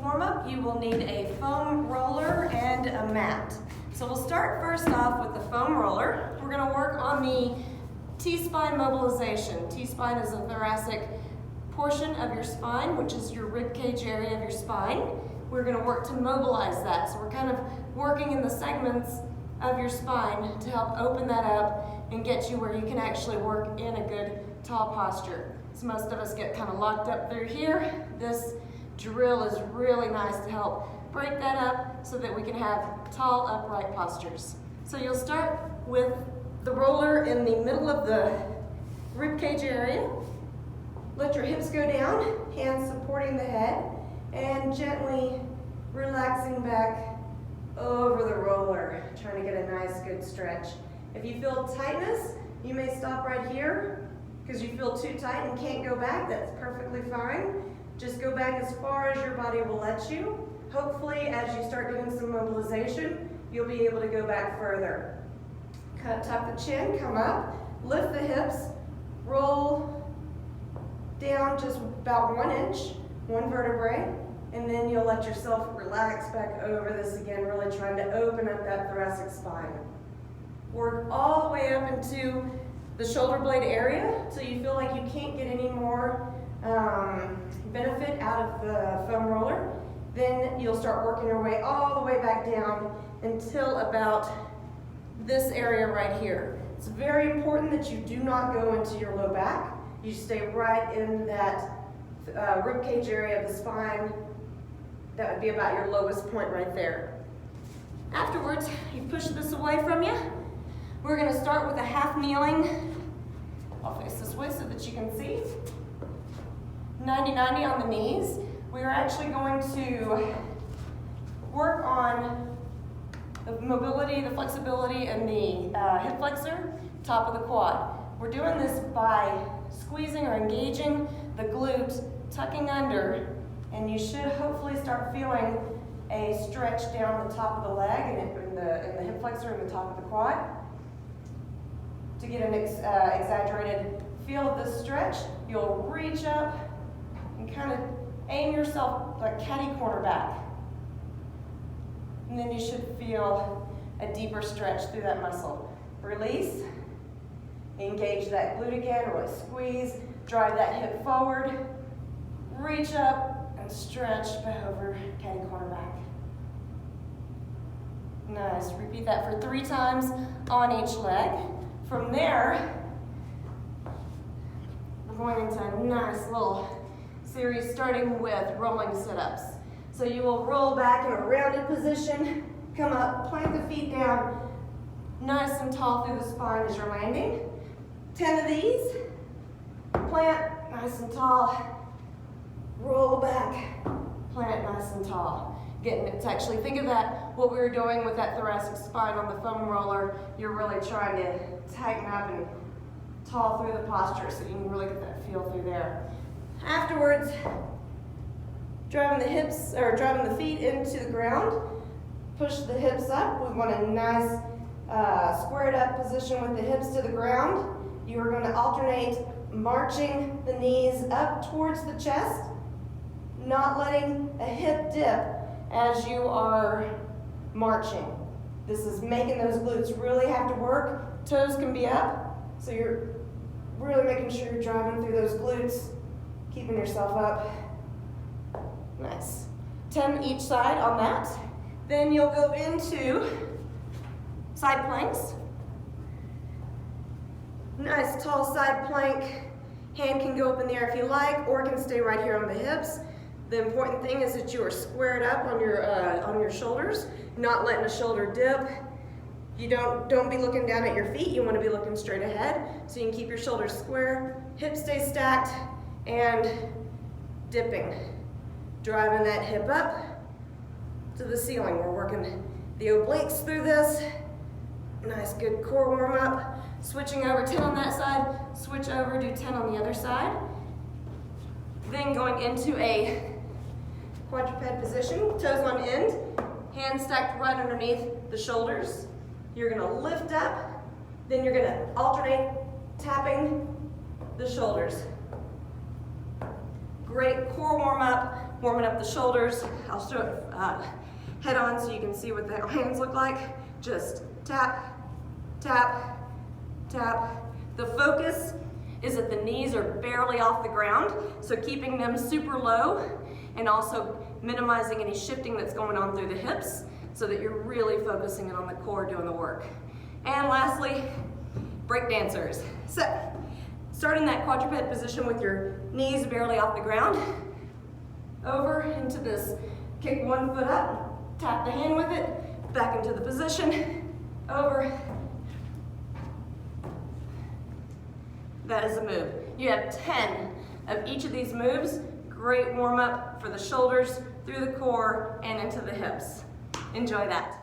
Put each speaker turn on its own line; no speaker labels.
warm up, you will need a foam roller and a mat. So we'll start first off with the foam roller. We're going to work on the T-spine mobilization. T-spine is a thoracic portion of your spine, which is your rib cage area of your spine. We're going to work to mobilize that. So we're kind of working in the segments of your spine to help open that up and get you where you can actually work in a good tall posture. So most of us get kind of locked up through here. This drill is really nice to help break that up so that we can have tall, upright postures. So you'll start with the roller in the middle of the rib cage area. Let your hips go down, hands supporting the head, and gently relaxing back over the roller, trying to get a nice, good stretch. If you feel tightness, you may stop right here because you feel too tight and can't go back. That's perfectly fine. Just go back as far as your body will let you. Hopefully, as you start doing some mobilization, you'll be able to go back further. Tuck the chin, come up, lift the hips, roll down just about 1 inch, 1 vertebrae, and then you'll let yourself relax back over this again, really trying to open up that thoracic spine. Work all the way up into the shoulder blade area till you feel like you can't get any more benefit out of the foam roller. Then you'll start working your way all the way back down until about this area right here. It's very important that you do not go into your low back. You stay right in that rib cage area of the spine. That would be about your lowest point right there. Afterwards, you push this away from you. We're going to start with a half kneeling. I'll face this way so that you can see. 90-90 on the knees. We are actually going to work on the mobility, the flexibility, and the hip flexor, top of the quad. We're doing this by squeezing or engaging the glute, tucking under, and you should hopefully start feeling a stretch down the top of the leg and in the hip flexor and the top of the quad. To get an exaggerated feel of this stretch, you'll reach up and kind of aim yourself like catty corner back. And then you should feel a deeper stretch through that muscle. Release, engage that glute again, really squeeze, drive that hip forward, reach up and stretch back over, catty corner back. Nice, repeat that for 3 times on each leg. From there, we're going into a nice little series starting with rolling sit-ups. So you will roll back in a rounded position, come up, plant the feet down, nice and tall through the spine as you're landing. 10 of these, plant, nice and tall, roll back, plant nice and tall. Getting it to actually think of that, what we were doing with that thoracic spine on the foam roller, you're really trying to tighten up and tall through the posture so you can really get that feel through there. Afterwards, driving the feet into the ground, push the hips up. We want a nice squared up position with the hips to the ground. You are going to alternate marching the knees up towards the chest, not letting a hip dip as you are marching. This is making those glutes really have to work. Toes can be up, so you're really making sure you're driving through those glutes, keeping yourself up. Nice. 10 each side on that. Then you'll go into side planks. Nice tall side plank. Hand can go up in the air if you like, or it can stay right here on the hips. The important thing is that you are squared up on your shoulders, not letting a shoulder dip. You don't be looking down at your feet. You want to be looking straight ahead, so you can keep your shoulders square, hips stay stacked, and dipping. Driving that hip up to the ceiling. We're working the obliques through this. Nice, good core warm up. Switching over 10 on that side, switch over, do 10 on the other side. Then going into a quadruped position, toes on end, hands stacked right underneath the shoulders. You're gonna lift up, then you're gonna alternate tapping the shoulders. Great core warm up warming up the shoulders. I'll show it head on so you can see what the hands look like. Just tap, tap, tap. The focus is that the knees are barely off the ground, so keeping them super low and also minimizing any shifting that's going on through the hips so that you're really focusing in on the core doing the work. And lastly, break dancers. So, start in that quadruped position with your knees barely off the ground. Over into this, kick one foot up, tap the hand with it, back into the position, over. That is a move. You have 10 of each of these moves. Great warm up for the shoulders, through the core, and into the hips. Enjoy that.